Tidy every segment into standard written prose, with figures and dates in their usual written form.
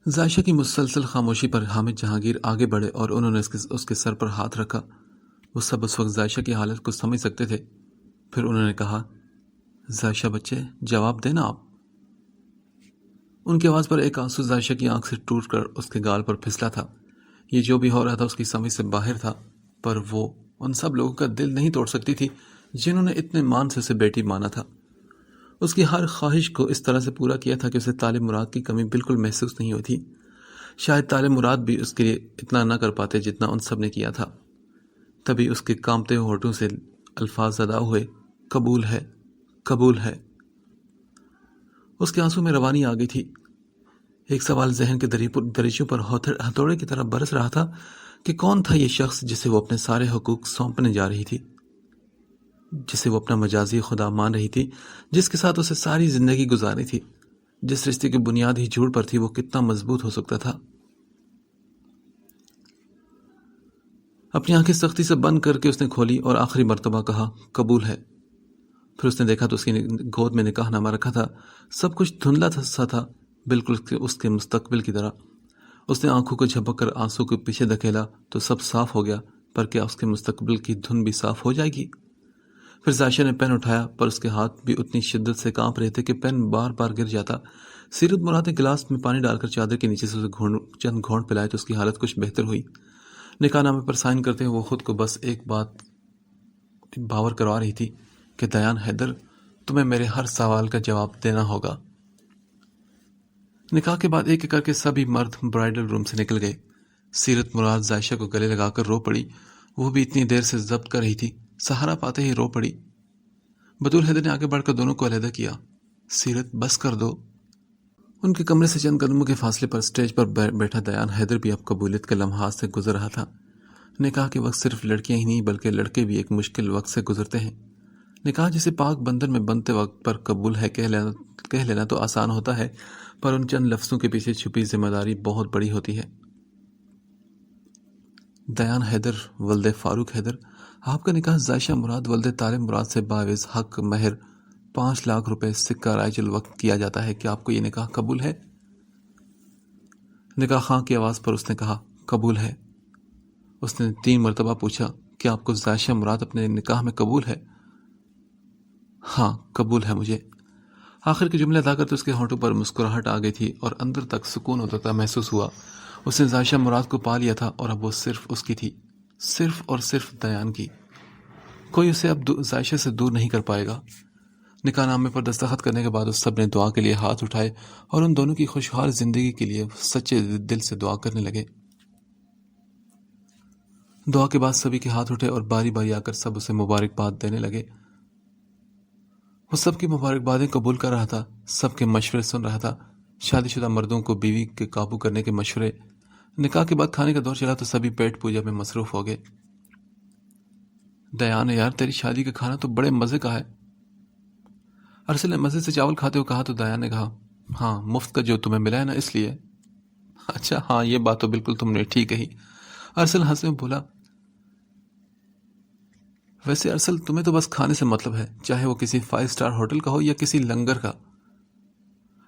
ظاہشہ کی مسلسل خاموشی پر حامد جہانگیر آگے بڑھے اور انہوں نے اس کے سر پر ہاتھ رکھا۔ وہ سب اس وقت ظاہشہ کی حالت کو سمجھ سکتے تھے۔ پھر انہوں نے کہا، ظاہشہ بچے، جواب دینا آپ۔ ان کی آواز پر ایک آنسو ظاہشہ کی آنکھ سے ٹوٹ کر اس کے گال پر پھسلا تھا۔ یہ جو بھی ہو رہا تھا اس کی سمجھ سے باہر تھا، پر وہ ان سب لوگوں کا دل نہیں توڑ سکتی تھی جنہوں نے اتنے مان سے اسے بیٹی مانا تھا۔ اس کی ہر خواہش کو اس طرح سے پورا کیا تھا کہ اسے طالب مراد کی کمی بالکل محسوس نہیں ہوتی۔ شاید طالب مراد بھی اس کے لیے اتنا نہ کر پاتے جتنا ان سب نے کیا تھا۔ تبھی اس کے کانپتے ہونٹوں سے الفاظ ادا ہوئے، قبول ہے، قبول ہے۔ اس کے آنسوں میں روانی آ گئی تھی۔ ایک سوال ذہن کے دریچوں پر ہتھوڑے کی طرح برس رہا تھا کہ کون تھا یہ شخص جسے وہ اپنے سارے حقوق سونپنے جا رہی تھی، جسے وہ اپنا مجازی خدا مان رہی تھی، جس کے ساتھ اسے ساری زندگی گزاری تھی، جس رشتے کی بنیاد ہی جھوٹ پر تھی، وہ کتنا مضبوط ہو سکتا تھا۔ اپنی آنکھیں سختی سے بند کر کے اس نے کھولی اور آخری مرتبہ کہا، قبول ہے۔ پھر اس نے دیکھا تو اس کی گود میں نکاح نامہ رکھا تھا۔ سب کچھ دھندلا سا تھا، بالکل اس کے مستقبل کی طرح۔ اس نے آنکھوں کو جھپک کر آنسو کے پیچھے دھکیلا تو سب صاف ہو گیا، پر کیا اس کے مستقبل کی دھن بھی صاف ہو جائے گی؟ پھر ظاہشہ نے پین اٹھایا، پر اس کے ہاتھ بھی اتنی شدت سے کانپ رہے تھے کہ پین بار بار گر جاتا۔ سیرت مراد نے گلاس میں پانی ڈال کر چادر کے نیچے سے اسے چند گھونٹ پلائے تو اس کی حالت کچھ بہتر ہوئی۔ نکاح نامے پر سائن کرتے ہوئے وہ خود کو بس ایک بات باور کروا رہی تھی کہ دیان حیدر، تمہیں میرے ہر سوال کا جواب دینا ہوگا۔ نکاح کے بعد ایک ایک کر کے سبھی مرد برائیڈل روم سے نکل گئے۔ سیرت مراد ظاہشہ کو گلے لگا کر رو پڑی۔ وہ بھی اتنی دیر سے ضبط کر رہی تھی، سہارا پاتے ہی رو پڑی۔ بطول حیدر نے آگے بڑھ کر دونوں کو علیحدہ کیا۔ سیرت، بس کر دو۔ ان کے کمرے سے چند قدموں کے فاصلے پر اسٹیج پر بیٹھا دیان حیدر بھی اب قبولیت کے لمحات سے گزر رہا تھا۔ نکاح کے وقت صرف لڑکیاں ہی نہیں بلکہ لڑکے بھی ایک مشکل وقت سے گزرتے ہیں۔ نکاح جسے پاک بندر میں بنتے وقت پر قبول ہے کہہ لینا تو آسان ہوتا ہے، پر ان چند لفظوں کے پیچھے چھپی ذمہ داری بہت بڑی ہوتی ہے۔ دیان حیدر ولد فاروق حیدر، آپ کا نکاح ظاہشہ مراد ولد طالب مراد سے باوز حق مہر 5 لاکھ روپے سکہ رائج الوقت کیا جاتا ہے۔ کیا آپ کو یہ نکاح قبول ہے؟ نکاح خواں کی آواز پر اس نے کہا، قبول ہے۔ اس نے 3 مرتبہ پوچھا، کیا آپ کو ظاہشہ مراد اپنے نکاح میں قبول ہے؟ ہاں، قبول ہے مجھے۔ آخر کے جملے ادا کرتے اس کے ہونٹوں پر مسکراہٹ آ گئی تھی اور اندر تک سکون اترتا محسوس ہوا۔ اس نے ظاہشہ مراد کو پا لیا تھا اور اب وہ صرف اس کی تھی، صرف اور صرف دیان کی۔ کوئی اسے اب ظاہشہ سے دور نہیں کر پائے گا۔ نکاح نامے پر دستخط کرنے کے بعد اس سب نے دعا کے لیے ہاتھ اٹھائے اور ان دونوں کی خوشحال زندگی کے لیے سچے دل سے دعا کرنے لگے۔ دعا کے بعد سبھی کے ہاتھ اٹھے اور باری باری آ کر سب اسے مبارکباد دینے لگے۔ وہ سب کی مبارکبادیں قبول کر رہا تھا، سب کے مشورے سن رہا تھا، شادی شدہ مردوں کو بیوی کے قابو کرنے کے مشورے۔ نکاح کے بعد کھانے کا دور چلا تو سبھی پیٹ پوجا میں مصروف ہو گئے۔ دیان، یار تیری شادی کا کھانا تو بڑے مزے کا ہے۔ ارسل نے مزے سے چاول کھاتے ہوئے کہا تو دیان نے کہا، ہاں مفت کا جو تمہیں ملا ہے نا اس لیے۔ اچھا ہاں، یہ بات تو بالکل تم نے ٹھیک کہی۔ ارسل ہنسے میں بولا، ویسے ارسل تمہیں تو بس کھانے سے مطلب ہے، چاہے وہ کسی 5 اسٹار ہوٹل کا ہو یا کسی لنگر کا۔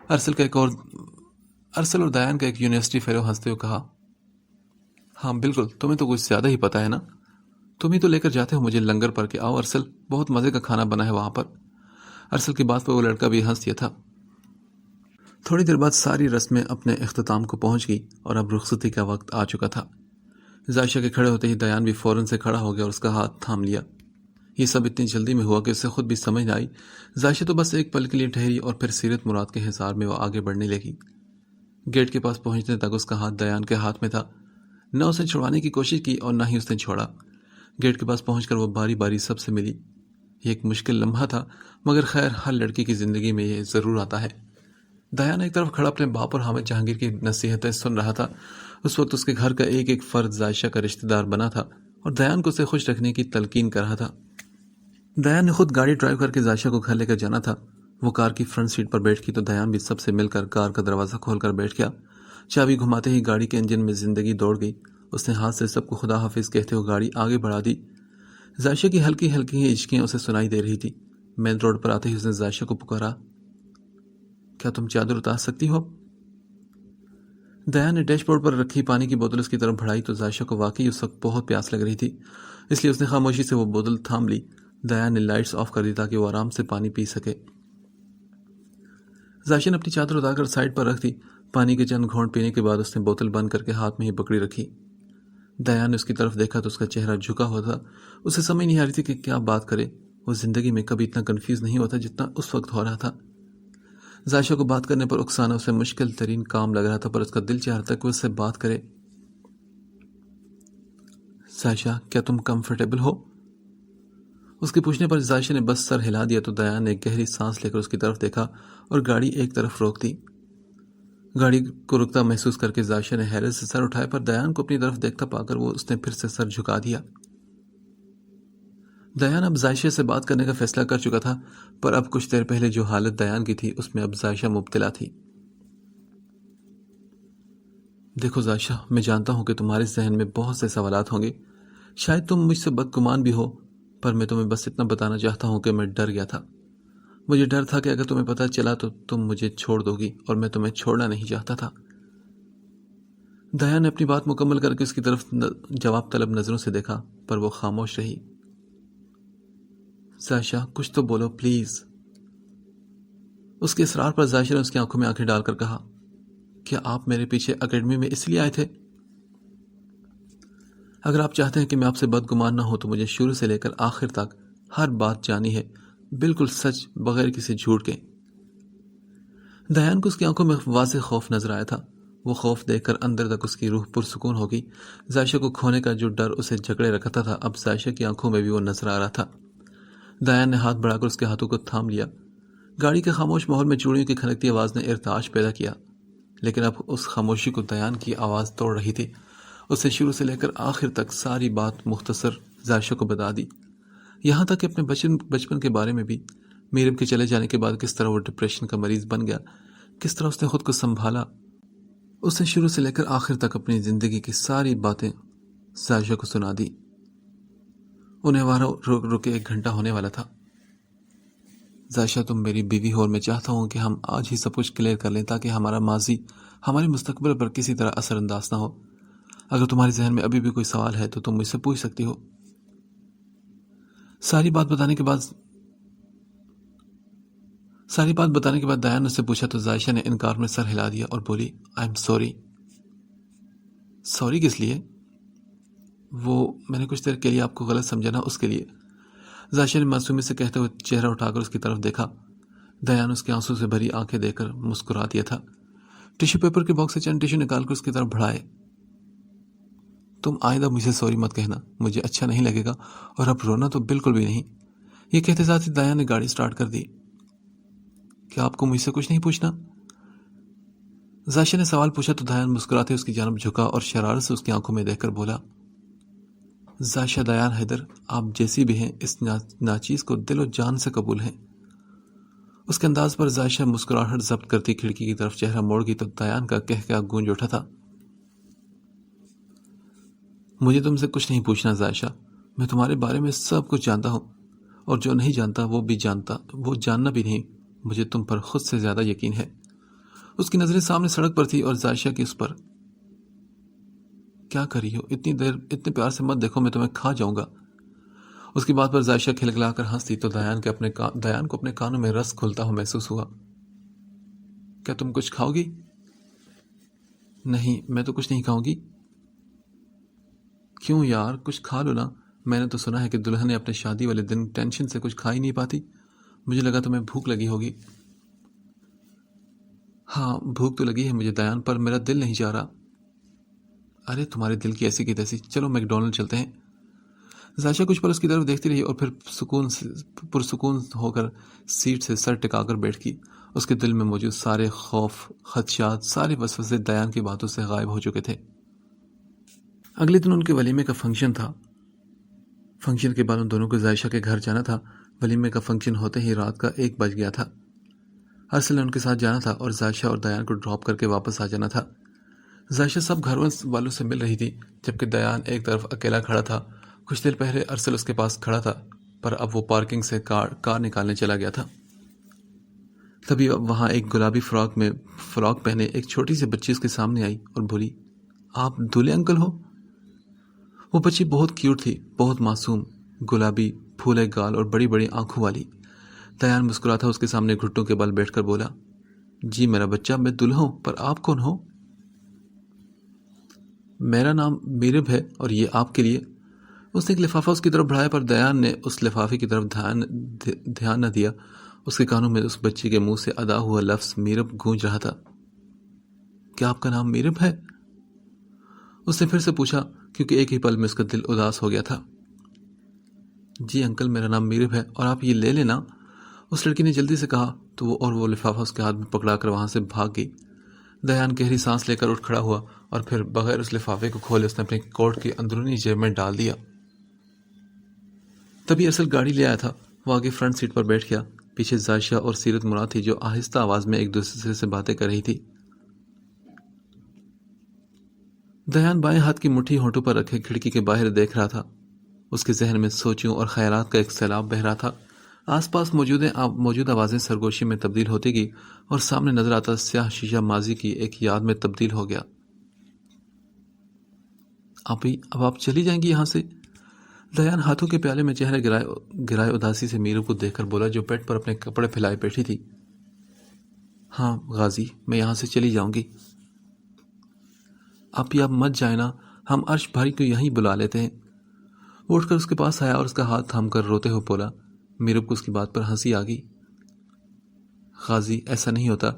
ارسل اور دیان کا ایک یونیورسٹی فیلو ہنستے ہوئے کہا، ہاں بالکل، تمہیں تو کچھ زیادہ ہی پتا ہے نا، تم ہی تو لے کر جاتے ہو مجھے لنگر پر کہ آؤ ارسل، بہت مزے کا کھانا بنا ہے وہاں پر۔ ارسل کی بات پر وہ لڑکا بھی ہنس دیا تھا۔ تھوڑی دیر بعد ساری رسمیں اپنے اختتام کو پہنچ گئی اور اب رخصتی کا وقت آ چکا تھا۔ ظاہشہ کے کھڑے ہوتے ہی دیان بھی فوراً سے کھڑا ہو گیا اور اس کا ہاتھ تھام لیا۔ یہ سب اتنی جلدی میں ہوا کہ اسے خود بھی سمجھ نہ آئی۔ ظاہشہ تو بس ایک پل کے لیے ٹھہری اور پھر سیرت مراد کے حصار میں وہ آگے بڑھنے لگی۔ گیٹ کے پاس پہنچنے تک اس کا ہاتھ دیان کے ہاتھ میں تھا۔ نہ اسے چھڑوانے کی کوشش کی اور نہ ہی اس نے چھوڑا۔ گیٹ کے پاس پہنچ کر وہ باری باری سب سے ملی۔ یہ ایک مشکل لمحہ تھا، مگر خیر ہر لڑکی کی زندگی میں یہ ضرور آتا ہے۔ دیان ایک طرف کھڑا اپنے باپ اور حامد جہانگیر کی نصیحتیں سن رہا تھا۔ اس وقت اس کے گھر کا ایک ایک فرد ظاہشہ کا رشتہ دار بنا تھا اور دیان کو اسے خوش رکھنے کی تلقین کر رہا تھا۔ دیان نے خود گاڑی ڈرائیو کر کے ظاہشہ کو گھر لے کر جانا تھا۔ وہ کار کی فرنٹ سیٹ پر بیٹھ گئی تو دیان بھی سب سے مل کر کار کا دروازہ کھول کر بیٹھ گیا۔ چابی گھماتے ہی گاڑی کے انجن میں زندگی دوڑ گئی۔ اس نے ہاتھ سے سب کو خدا حافظ کہتے ہوئے گاڑی آگے بڑھا دی۔ ظاہشہ کی ہلکی ہلکی ہچکیاں اسے سنائی دے رہی تھی۔ مین روڈ پر آتے ہی اس نے ظاہشہ کو پکارا، کیا تم چادر اتار سکتی ہو؟ دیا نے ڈیش بورڈ پر رکھی پانی کی بوتل اس کی طرف بڑھائی تو عائشہ کو واقعی اس وقت بہت پیاس لگ رہی تھی، اس لیے اس نے خاموشی سے وہ بوتل تھام لی۔ دیا نے لائٹس آف کر دی تاکہ وہ آرام سے پانی پی سکے۔ عائشہ نے اپنی چادر اتار کر سائڈ پر رکھ دی۔ پانی کے چند گھونٹ پینے کے بعد اس نے بوتل بند کر کے ہاتھ میں ہی پکڑی رکھی۔ دیا نے اس کی طرف دیکھا تو اس کا چہرہ جھکا ہوا تھا۔ اسے سمجھ نہیں آ رہی تھی کہ کیا بات کرے۔ وہ زندگی میں کبھی اتنا کنفیوز نہیں ہوتا جتنا اس وقت ہو رہا تھا۔ عائشہ کو بات کرنے پر اکسانا اسے مشکل ترین کام لگ رہا تھا، پر اس کا دل چاہ رہا تھا کہ وہ اس سے بات کرے۔ عائشہ، کیا تم کمفرٹیبل ہو؟ اس کے پوچھنے پر عائشہ نے بس سر ہلا دیا تو دیا نے ایک گہری سانس لے کر اس کی طرف دیکھا اور گاڑی ایک طرف روک دی۔ گاڑی کو رکتا محسوس کر کے عائشہ نے حیرت سے سر اٹھایا، پر دیان کو اپنی طرف دیکھتا پا کر وہ اس نے پھر سے سر جھکا دیا۔ دیان اب عائشہ سے بات کرنے کا فیصلہ کر چکا تھا، پر اب کچھ دیر پہلے جو حالت دیان کی تھی اس میں اب عائشہ مبتلا تھی۔ دیکھو عائشہ، میں جانتا ہوں کہ تمہارے ذہن میں بہت سے سوالات ہوں گے، شاید تم مجھ سے بدگمان بھی ہو، پر میں تمہیں بس اتنا بتانا چاہتا ہوں کہ میں ڈر گیا تھا۔ مجھے ڈر تھا کہ اگر تمہیں پتہ چلا تو تم مجھے چھوڑ دو گی، اور میں تمہیں چھوڑنا نہیں چاہتا تھا۔ دیا نے اپنی بات مکمل کر کے اس کی طرف جواب طلب نظروں سے دیکھا، پر وہ خاموش رہی۔ عائشہ، کچھ تو بولو پلیز۔ اس کے اصرار پر عائشہ نے اس کی آنکھوں میں آنکھیں ڈال کر کہا، کیا آپ میرے پیچھے اکیڈمی میں اس لیے آئے تھے؟ اگر آپ چاہتے ہیں کہ میں آپ سے بدگمان نہ ہوں تو مجھے شروع سے لے کر آخر تک ہر بات جانی ہے، بالکل سچ، بغیر کسی جھوٹ کے۔ دیان کو اس کی آنکھوں میں واضح خوف نظر آیا تھا۔ وہ خوف دیکھ کر اندر تک اس کی روح پرسکون ہو گئی۔ عائشہ کو کھونے کا جو ڈر اسے جکڑے رکھتا تھا اب عائشہ کی آنکھوں میں بھی وہ نظر آ رہا تھا۔ دیان نے ہاتھ بڑھا کر اس کے ہاتھوں کو تھام لیا۔ گاڑی کے خاموش ماحول میں چوڑیوں کی کھنکتی آواز نے ارتعاش پیدا کیا، لیکن اب اس خاموشی کو دیان کی آواز توڑ رہی تھی۔ اس نے شروع سے لے کر آخر تک ساری بات مختصر عائشہ کو بتا دی، یہاں تک کہ اپنے بچپن کے بارے میں بھی، میرم کے چلے جانے کے بعد کس طرح وہ ڈپریشن کا مریض بن گیا، کس طرح اس نے خود کو سنبھالا۔ اس نے شروع سے لے کر آخر تک اپنی زندگی کی ساری باتیں عائشہ کو سنا دی۔ انہیں وہاں رکے 1 گھنٹہ ہونے والا تھا۔ عائشہ، تم میری بیوی ہو اور میں چاہتا ہوں کہ ہم آج ہی سب کچھ کلیئر کر لیں تاکہ ہمارا ماضی ہمارے مستقبل پر کسی طرح اثر انداز نہ ہو۔ اگر تمہارے ذہن میں ابھی بھی کوئی سوال ہے تو تم مجھ سے پوچھ سکتی ہو۔ ساری بات بتانے کے بعد دیان نے اس سے پوچھا تو عائشہ نے انکار میں سر ہلا دیا اور بولی، آئی ایم سوری۔ سوری کس لیے؟ میں نے کچھ دیر کے لیے آپ کو غلط سمجھا نا، اس کے لیے۔ عائشہ نے معصومی سے کہتے ہوئے چہرہ اٹھا کر اس کی طرف دیکھا۔ دیان اس کے آنسو سے بھری آنکھیں دیکھ کر مسکرا دیا تھا۔ ٹیشو پیپر کے باکس سے چند ٹیشو نکال کر اس کی طرف بڑھائے۔ تم آئندہ مجھے سوری مت کہنا، مجھے اچھا نہیں لگے گا، اور اب رونا تو بالکل بھی نہیں۔ یہ کہتے ساتھ ہی دیان نے گاڑی سٹارٹ کر دی۔ کیا آپ کو مجھ سے کچھ نہیں پوچھنا؟ عائشہ نے سوال پوچھا تو دیان مسکراتے اس کی جانب جھکا اور شرارت سے اس کی آنکھوں میں دیکھ کر بولا، عائشہ دیان حیدر، آپ جیسی بھی ہیں اس ناچیز کو دل و جان سے قبول ہیں۔ اس کے انداز پر عائشہ مسکراہٹ ضبط کرتی کھڑکی کی طرف چہرہ موڑ گئی تو دیان کا کہکہا گونج اٹھا تھا۔ مجھے تم سے کچھ نہیں پوچھنا عائشہ، میں تمہارے بارے میں سب کچھ جانتا ہوں، اور جو نہیں جانتا وہ جاننا بھی نہیں۔ مجھے تم پر خود سے زیادہ یقین ہے۔ اس کی نظریں سامنے سڑک پر تھی اور عائشہ کی اس پر۔ کیا کر رہی ہو؟ اتنی دیر اتنے پیار سے مت دیکھو، میں تمہیں کھا جاؤں گا۔ اس کی بات پر عائشہ کھلکھلا کر ہنس دی تو دیان کو اپنے کانوں میں رس کھلتا ہوا محسوس ہوا۔ کیا تم کچھ کھاؤ گی؟ نہیں، میں تو کچھ نہیں کھاؤں گی۔ کیوں یار، کچھ کھا لو نا۔ میں نے تو سنا ہے کہ دلہنیں اپنے شادی والے دن ٹینشن سے کچھ کھا ہی نہیں پاتی۔ مجھے لگا تمہیں بھوک لگی ہوگی۔ ہاں، بھوک تو لگی ہے مجھے دیان، پر میرا دل نہیں چاہ رہا۔ ارے تمہارے دل کی ایسی کی تیسی، چلو میک ڈونلڈ چلتے ہیں۔ عائشہ کچھ پر اس کی طرف دیکھتی رہی اور پھر پرسکون ہو کر سیٹ سے سر ٹکا کر بیٹھ گئی۔ اس کے دل میں موجود سارے خوف، خدشات، سارے وسوسے دیان کی باتوں سے غائب ہو چکے تھے۔ اگلے دن ان کے ولیمے کا فنکشن تھا۔ فنکشن کے بعد ان دونوں کو عائشہ کے گھر جانا تھا۔ ولیمے کا فنکشن ہوتے ہی رات کا 1 بج گیا تھا۔ ارسل نے ان کے ساتھ جانا تھا اور عائشہ اور دیان کو ڈراپ کر کے واپس آ جانا تھا۔ عائشہ سب گھر والوں سے مل رہی تھی، جبکہ دیان ایک طرف اکیلا کھڑا تھا۔ کچھ دیر پہلے ارسل اس کے پاس کھڑا تھا، پر اب وہ پارکنگ سے کار نکالنے چلا گیا تھا۔ تبھی وہاں ایک گلابی فراک پہنے ایک چھوٹی سی بچی اس کے سامنے آئی اور بولی، آپ دولے انکل ہو؟ وہ بچی بہت کیوٹ تھی، بہت معصوم، گلابی پھولے گال اور بڑی بڑی آنکھوں والی۔ دیان مسکراتا اس کے سامنے گھٹنوں کے بل بیٹھ کر بولا، جی میرا بچہ، میں دلہا ہوں، پر آپ کون ہو؟ میرا نام میرب ہے اور یہ آپ کے لیے۔ اس نے ایک لفافہ اس کی طرف بڑھایا، پر دیان نے اس لفافے کی طرف دھیان نہ دیا۔ اس کے کانوں میں اس بچی کے منہ سے ادا ہوا لفظ میرب گونج رہا تھا۔ کیا آپ کا نام میرب ہے؟ اس نے پھر سے پوچھا، کیونکہ ایک ہی پل میں اس کا دل اداس ہو گیا تھا۔ جی انکل، میرا نام میرب ہے اور آپ یہ لے لینا، اس لڑکی نے جلدی سے کہا تو وہ لفافہ اس کے ہاتھ میں پکڑا کر وہاں سے بھاگ گئی۔ دیان گہری سانس لے کر اٹھ کھڑا ہوا اور پھر بغیر اس لفافے کو کھولے اس نے اپنے کوٹ کی اندرونی جیب میں ڈال دیا۔ تبھی ارسل گاڑی لے آیا تھا۔ وہ آگے فرنٹ سیٹ پر بیٹھ گیا۔ پیچھے زائشہ اور سیرت مراد تھی جو آہستہ آواز میں ایک دوسرے سے باتیں کر رہی تھی۔ دیان بائیں ہاتھ کی مٹھی ہونٹوں پر رکھے کھڑکی کے باہر دیکھ رہا تھا۔ اس کے ذہن میں سوچوں اور خیالات کا ایک سیلاب بہہ رہا تھا۔ آس پاس موجود آوازیں سرگوشی میں تبدیل ہوتی گئی اور سامنے نظر آتا سیاہ شیشہ ماضی کی ایک یاد میں تبدیل ہو گیا۔ اب آپ چلی جائیں گی یہاں سے؟ دیان ہاتھوں کے پیالے میں چہرہ گرائے اداسی سے میرو کو دیکھ کر بولا جو پیٹ پر اپنے کپڑے پھیلائے بیٹھی تھی۔ ہاں غازی، میں یہاں سے چلی جاؤں گی۔ آپ مت جائیں نا، ہم عرش بھائی کو یہیں بلا لیتے ہیں۔ وہ اٹھ کر اس کے پاس آیا اور اس کا ہاتھ تھام کر روتے ہوئے بولا۔ میرو کو اس کی بات پر ہنسی آ گئی۔ غازی، ایسا نہیں ہوتا،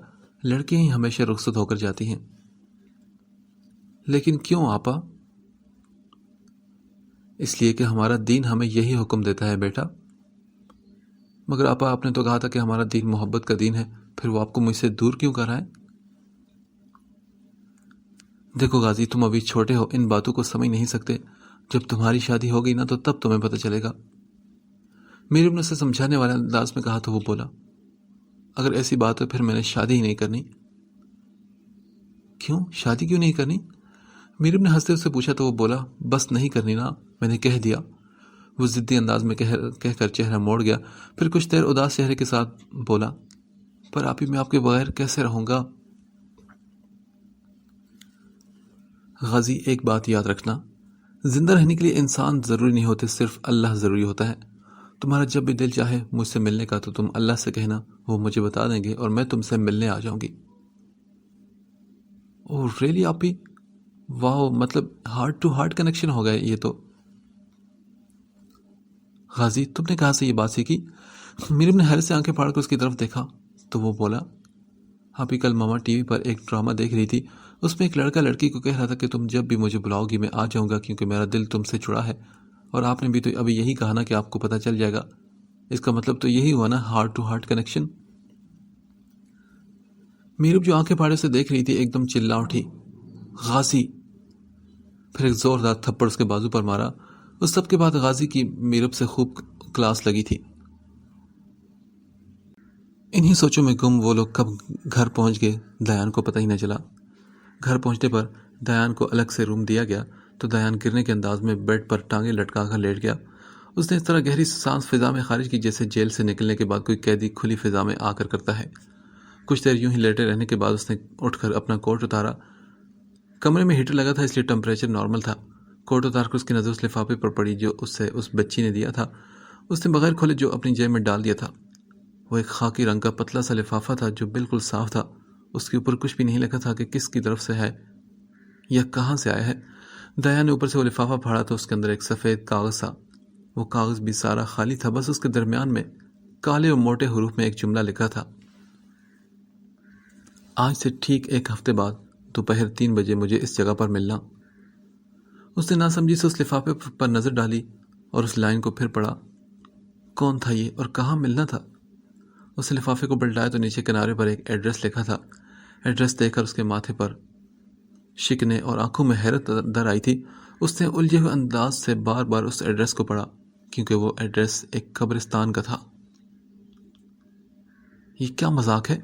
لڑکیاں ہی ہمیشہ رخصت ہو کر جاتی ہیں۔ لیکن کیوں آپا؟ اس لیے کہ ہمارا دین ہمیں یہی حکم دیتا ہے بیٹا۔ مگر آپا، آپ نے تو کہا تھا کہ ہمارا دین محبت کا دین ہے، پھر وہ آپ کو مجھ سے دور کیوں کر رہا ہے؟ دیکھو غازی، تم ابھی چھوٹے ہو، ان باتوں کو سمجھ نہیں سکتے۔ جب تمہاری شادی ہوگی نا تو تب تمہیں پتہ چلے گا۔ میرے نے اسے سمجھانے والے انداز میں کہا تو وہ بولا، اگر ایسی بات ہو پھر میں نے شادی ہی نہیں کرنی۔ کیوں شادی کیوں نہیں کرنی؟ میرب نے ہنستے سے پوچھا تو وہ بولا، بس نہیں کرنی نا، میں نے کہہ دیا۔ وہ ضدی انداز میں کہہ کر چہرہ موڑ گیا، پھر کچھ دیر اداس چہرے کے ساتھ بولا، پر آپی میں آپ کے بغیر کیسے رہوں گا؟ غازی، ایک بات یاد رکھنا، زندہ رہنے کے لیے انسان ضروری نہیں ہوتے، صرف اللہ ضروری ہوتا ہے۔ تمہارا جب بھی دل چاہے مجھ سے ملنے کا تو تم اللہ سے کہنا، وہ مجھے بتا دیں گے اور میں تم سے ملنے آ جاؤں گی۔ اوہ ریئلی آپی؟ واو، مطلب ہارٹ ٹو ہارٹ کنیکشن ہو گئے یہ تو۔ غازی، تم نے کہاں سے یہ بات سیکھی؟ میرب نے حیرت سے آنکھیں پھاڑ کر اس کی طرف دیکھا تو وہ بولا، آپی کل ماما ٹی وی پر ایک ڈرامہ دیکھ رہی تھی، اس میں ایک لڑکا لڑکی کو کہہ رہا تھا کہ تم جب بھی مجھے بلاؤ گی میں آ جاؤں گا کیونکہ میرا دل تم سے جڑا ہے، اور آپ نے بھی تو ابھی یہی کہا نا کہ آپ کو پتہ چل جائے گا، اس کا مطلب تو یہی ہوا نا، heart to heart connection. Meerab جو آنکھیں پھاڑے سے دیکھ رہی تھی ایک دم چلا اٹھی، غازی! پھر ایک زوردار تھپڑ اس کے بازو پر مارا۔ اس سب کے بعد غازی کی میرب سے خوب کلاس لگی تھی۔ انہی سوچوں میں گم وہ لوگ کب گھر پہنچ گئے دیان کو پتہ ہی نہ چلا۔ گھر پہنچنے پر دیان کو الگ سے روم دیا گیا تو دیان گرنے کے انداز میں بیڈ پر ٹانگیں لٹکا کر لیٹ گیا۔ اس نے اس طرح گہری سانس فضا میں خارج کی جیسے جیل سے نکلنے کے بعد کوئی قیدی کھلی فضا میں آ کر کرتا ہے۔ کچھ دیر یوں ہی لیٹے رہنے کے بعد اس نے اٹھ کر اپنا کوٹ اتارا۔ کمرے میں ہیٹر لگا تھا اس لیے ٹمپریچر نارمل تھا۔ کوٹ اتار کر اس کی نظر اس لفافے پر پڑی جو اسے اس بچی نے دیا تھا، اس نے بغیر کھولے جو اپنی جیب میں ڈال دیا تھا۔ وہ ایک خاکی رنگ کا پتلا سا لفافہ تھا جو بالکل صاف تھا، اس کے اوپر کچھ بھی نہیں لکھا تھا کہ کس کی طرف سے ہے یا کہاں سے آیا ہے۔ دیان نے اوپر سے وہ لفافہ پھاڑا تو اس کے اندر ایک سفید کاغذ تھا۔ وہ کاغذ بھی سارا خالی تھا، بس اس کے درمیان میں کالے اور موٹے حروف میں ایک جملہ لکھا تھا، آج سے ٹھیک ایک ہفتے بعد دوپہر 3 بجے مجھے اس جگہ پر ملنا۔ اس نے ناسمجھی سے اس لفافے پر نظر ڈالی اور اس لائن کو پھر پڑھا۔ کون تھا یہ اور کہاں ملنا تھا؟ اس نے لفافے کو پلٹایا تو نیچے کنارے پر ایک ایڈریس لکھا تھا۔ ایڈریس دیکھ کر اس کے ماتھے پر شکنے اور آنکھوں میں حیرت در آئی تھی۔ اس نے الجھے ہوئے انداز سے بار بار اس ایڈریس کو پڑھا کیونکہ وہ ایڈریس ایک قبرستان کا تھا۔ یہ کیا مذاق ہے؟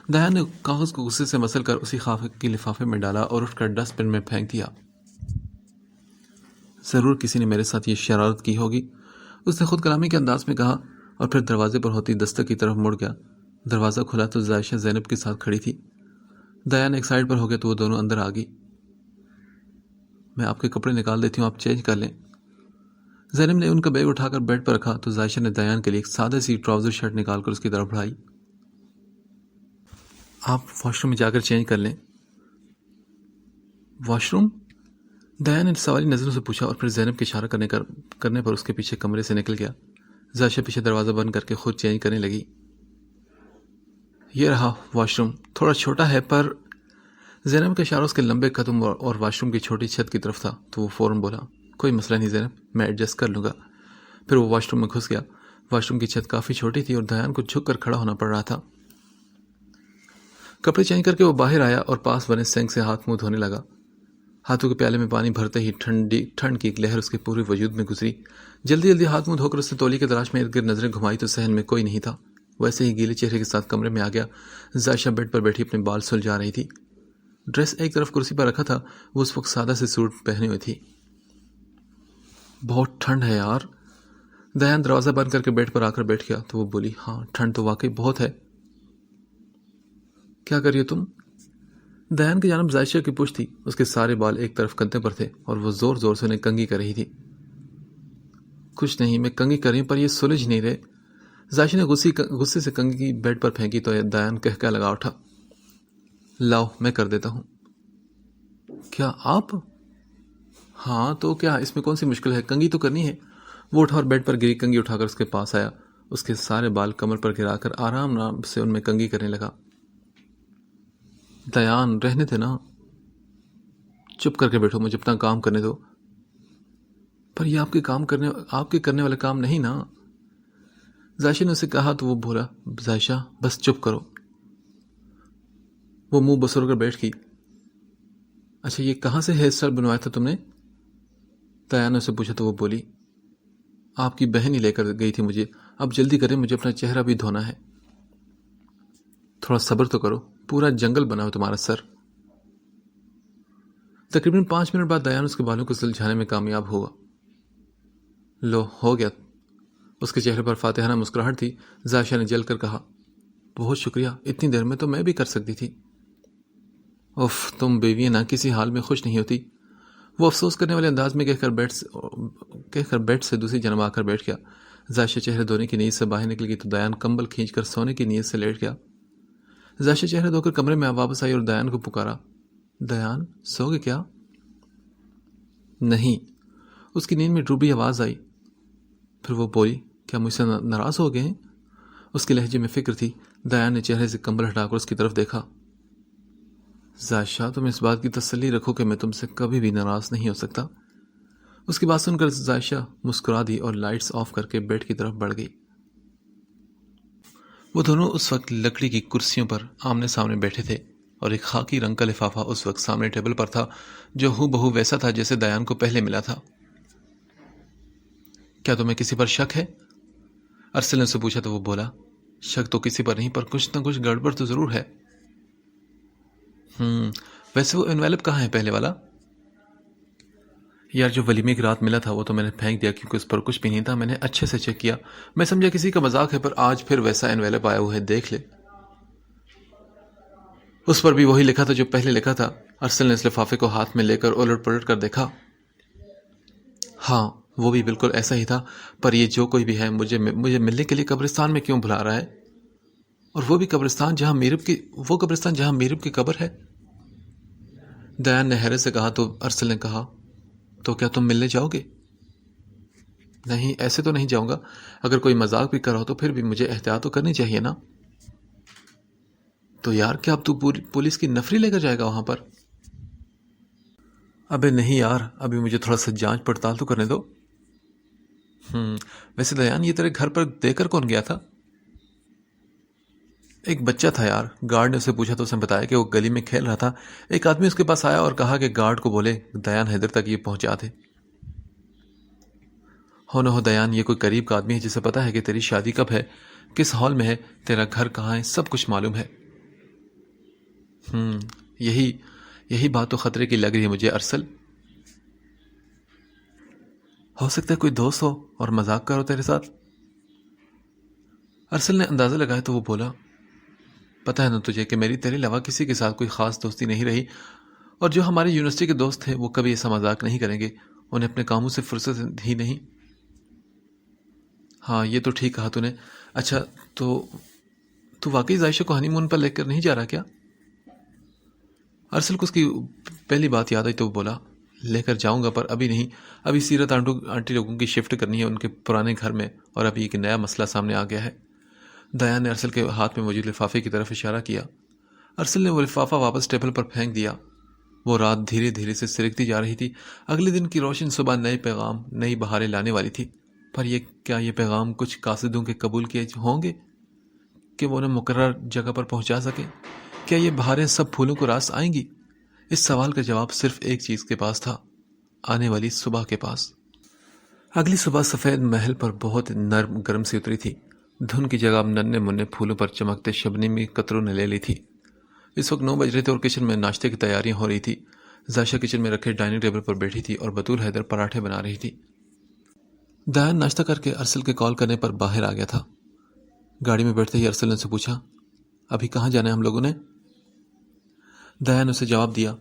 دیان نے کاغذ کو غصے سے مسل کر اسی خاکی لفافے میں ڈالا اور اٹھ کر ڈسٹ بن میں پھینک دیا۔ ضرور کسی نے میرے ساتھ یہ شرارت کی ہوگی، اس نے خود کلامی کے انداز میں کہا اور پھر دروازے پر ہوتی دستک کی طرف مڑ گیا دروازہ کھلا تو عائشہ زینب کے ساتھ کھڑی تھی۔ دیان ایک سائڈ پر ہو گیا تو وہ دونوں اندر آ گئی۔ میں آپ کے کپڑے نکال دیتی ہوں، آپ چینج کر لیں۔ زینب نے ان کا بیگ اٹھا کر بیڈ پر رکھا تو عائشہ نے دیان کے لیے ایک سادہ سی ٹراؤزر شرٹ نکال کر اس کی طرف بڑھائی۔ آپ واش روم میں جا کر چینج کر لیں۔ Wash room? دیان نے سوالی نظروں سے پوچھا اور پھر زینب کے اشارہ کرنے پر اس کے پیچھے کمرے سے نکل گیا۔ عائشہ پیچھے دروازہ بند کر کے خود چینج کرنے لگی۔ یہ رہا واش روم، تھوڑا چھوٹا ہے پر زینب کا اشارہ اس کے لمبے قدم اور واش روم کی چھوٹی چھت کی طرف تھا تو وہ فوراً بولا، کوئی مسئلہ نہیں زینب، میں ایڈجسٹ کر لوں گا۔ پھر وہ واش روم میں گھس گیا۔ واش روم کی چھت کافی چھوٹی تھی اور دیان کو جھک کر کھڑا ہونا پڑ رہا تھا۔ کپڑے چینج کر کے وہ باہر آیا اور پاس بنے سینک سے ہاتھ منہ دھونے لگا۔ ہاتھوں کے پیالے میں پانی بھرتے ہی ٹھنڈ کی ایک لہر اس کے پورے وجود میں گزری۔ جلدی جلدی ہاتھ منہ دھو کر اس نے تولی کے تلاش میں ارد گرد نظریں گھمائی تو صحن میں کوئی نہیں تھا۔ ویسے ہی گیلے چہرے کے ساتھ کمرے میں آ گیا۔ عائشہ بیڈ پر بیٹھی اپنے بال سلجھا رہی تھی۔ ڈریس ایک طرف کرسی پر رکھا تھا، وہ اس وقت سادہ سے سوٹ پہنے ہوئی تھی۔ بہت ٹھنڈ ہے یار۔ دیان دروازہ بند کر کے بیڈ پر آ کر بیٹھ گیا تو وہ بولی، ہاں ٹھنڈ تو واقعی بہت ہے۔ کیا کر رہی ہو تم؟ دیان کی جانب عائشہ کی پشت تھی، اس کے سارے بال ایک طرف کندھے پر تھے اور وہ زور زور سے انہیں کنگھی کر رہی تھی۔ کچھ نہیں، میں کنگھی کر رہی ہوں پر یہ سلجھ نہیں رہے۔ عائشہ نے غصے سے کنگھی بیڈ پر پھینکی تو دیان کہہ لگا اٹھا، لاؤ میں کر دیتا ہوں۔ کیا آپ؟ ہاں تو کیا، اس میں کون سی مشکل ہے، کنگھی تو کرنی ہے۔ وہ اٹھا اور بیڈ پر گری کنگھی اٹھا کر اس کے پاس آیا، اس کے سارے بال کمر پر گرا کر آرام سے ان میں کنگھی کرنے لگا۔ دیان رہنے تھے نا، چپ کر کے بیٹھو، مجھے اپنا کام کرنے دو۔ پر یہ آپ کے کرنے والا کام نہیں نا۔ عائشہ نے اسے کہا تو وہ بولا، عائشہ بس چپ کرو۔ وہ منہ بسر کر بیٹھ گئی۔ اچھا یہ کہاں سے ہیئر اسٹائل بنوایا تھا تم نے؟ دیان نے اسے پوچھا تو وہ بولی، آپ کی بہن ہی لے کر گئی تھی مجھے، اب جلدی کریں مجھے اپنا چہرہ بھی دھونا ہے۔ تھوڑا صبر تو کرو، پورا جنگل بنا ہو تمہارا سر۔ تقریباً 5 منٹ بعد دیان اس کے بالوں کو سلجھانے میں کامیاب ہوا۔ لو ہو گیا۔ اس کے چہرے پر فاتحانہ مسکراہٹ تھی۔ عائشہ نے جل کر کہا، بہت شکریہ، اتنی دیر میں تو میں بھی کر سکتی تھی۔ اف، تم بیویاں نہ کسی حال میں خوش نہیں ہوتی۔ وہ افسوس کرنے والے انداز میں کہہ کر بیڈ سے دوسری جانب آ کر بیٹھ گیا۔ عائشہ چہرے دھونے کی نیت سے باہر نکل گئی تو دیان کمبل کھینچ کر سونے کی نیت سے لیٹ گیا۔ عائشہ چہرے دھو کر کمرے میں واپس آئی اور دیان کو پکارا، دیان سو گے کیا؟ نہیں۔ اس کی نیند میں ڈوبی آواز آئی۔ پھر وہ بولی، کیا مجھ سے ناراض ہو گئے ہیں؟ اس کے لہجے میں فکر تھی۔ دیان نے چہرے سے کمبل ہٹا کر اس کی طرف دیکھا۔ عائشہ تم اس بات کی تسلی رکھو کہ میں تم سے کبھی بھی ناراض نہیں ہو سکتا۔ اس کی بات سن کر عائشہ مسکرا دی اور لائٹس آف کر کے بیڈ کی طرف بڑھ گئی۔ وہ دونوں اس وقت لکڑی کی کرسیوں پر آمنے سامنے بیٹھے تھے اور ایک خاکی رنگ کا لفافہ اس وقت سامنے ٹیبل پر تھا جو ہو بہو ویسا تھا جیسے دیان کو پہلے ملا تھا۔ کیا تمہیں کسی پر شک ہے؟ ارسل نے اسے پوچھا تو وہ بولا، شک تو کسی پر نہیں پر کچھ نہ کچھ گڑبڑ تو ضرور ہے۔ ویسے وہ انویلپ کہاں ہے پہلے والا؟ یار جو ولیمے کی رات ملا تھا وہ تو میں نے پھینک دیا کیونکہ اس پر کچھ بھی نہیں تھا۔ میں نے اچھے سے چیک کیا، میں سمجھا کسی کا مذاق ہے، پر آج پھر ویسا انویلپ آیا ہوا ہے، دیکھ لے۔ اس پر بھی وہی لکھا تھا جو پہلے لکھا تھا۔ ارسل نے اس لفافے کو ہاتھ میں لے کر الٹ پلٹ کر دیکھا۔ ہاں وہ بھی بالکل ایسا ہی تھا، پر یہ جو کوئی بھی ہے مجھے ملنے کے لیے قبرستان میں کیوں بلا رہا ہے؟ اور وہ بھی قبرستان جہاں میرب کی قبر ہے۔ دیان نے حیرت سے کہا تو ارسل نے کہا، تو کیا تم ملنے جاؤ گے؟ نہیں ایسے تو نہیں جاؤں گا، اگر کوئی مذاق بھی کرو تو پھر بھی مجھے احتیاط تو کرنی چاہیے نا۔ تو یار کیا اب تو پولیس کی نفری لے کر جائے گا وہاں پر؟ ابے نہیں یار، ابھی مجھے تھوڑا سا جانچ پڑتال تو کرنے دو۔ ویسے دیان یہ تیرے گھر پر دے کر کون گیا تھا؟ ایک بچہ تھا یار، گارڈ نے اسے پوچھا تو اس نے بتایا کہ وہ گلی میں کھیل رہا تھا، ایک آدمی اس کے پاس آیا اور کہا کہ گارڈ کو بولے دیان حیدر تک یہ پہنچا دے۔ ہو نہ ہو دیان یہ کوئی قریب کا آدمی ہے جسے پتا ہے کہ تیری شادی کب ہے، کس ہال میں ہے، تیرا گھر کہاں ہے، سب کچھ معلوم ہے۔ یہی بات تو خطرے کی لگ رہی ہے مجھے ارسل۔ ہو سکتا ہے کوئی دوست ہو اور مذاق کرو تیرے ساتھ۔ ارسل نے اندازہ لگایا تو وہ بولا، پتہ ہے نا تجھے کہ میری تیرے علاوہ کسی کے ساتھ کوئی خاص دوستی نہیں رہی، اور جو ہمارے یونیورسٹی کے دوست تھے وہ کبھی ایسا مذاق نہیں کریں گے، انہیں اپنے کاموں سے فرصت ہی نہیں۔ ہاں یہ تو ٹھیک کہا تو نے۔ اچھا تو واقعی عائشہ کو ہنی مون پر لے کر نہیں جا رہا کیا؟ ارسل کو اس کی پہلی بات یاد آئی تو وہ بولا، لے کر جاؤں گا پر ابھی نہیں، ابھی سیرت آنٹی لوگوں کی شفٹ کرنی ہے ان کے پرانے گھر میں، اور ابھی ایک نیا مسئلہ سامنے آ گیا ہے۔ دیان نے ارسل کے ہاتھ میں موجود لفافے کی طرف اشارہ کیا۔ ارسل نے وہ لفافہ واپس ٹیبل پر پھینک دیا۔ وہ رات دھیرے دھیرے سے سرکتی جا رہی تھی۔ اگلے دن کی روشن صبح نئے پیغام، نئی بہاریں لانے والی تھی، پر کیا یہ پیغام کچھ قاصدوں کے قبول کیے ہوں گے کہ وہ انہیں مقرر جگہ پر پہنچا سکے؟ کیا یہ بہاریں سب پھولوں کو راس آئیں گی؟ اس سوال کا جواب صرف ایک چیز کے پاس تھا، آنے والی صبح کے پاس۔ اگلی صبح سفید محل پر بہت نرم گرم سی اتری تھی۔ دھن کی جگہ اب ننھے منھے پھولوں پر چمکتے شبنمی قطروں نے لے لی تھی۔ اس وقت 9 بج رہے تھے اور کچن میں ناشتے کی تیاریاں ہو رہی تھی۔ زائشہ کچن میں رکھے ڈائننگ ٹیبل پر بیٹھی تھی اور بطول حیدر پراٹھے بنا رہی تھی۔ دیان ناشتہ کر کے ارسل کے کال کرنے پر باہر آ گیا تھا۔ گاڑی میں بیٹھتے ہی ارسل نے اسے پوچھا، ابھی کہاں جانا ہے ہم لوگوں نے؟ دیان نے اسے جواب دیا،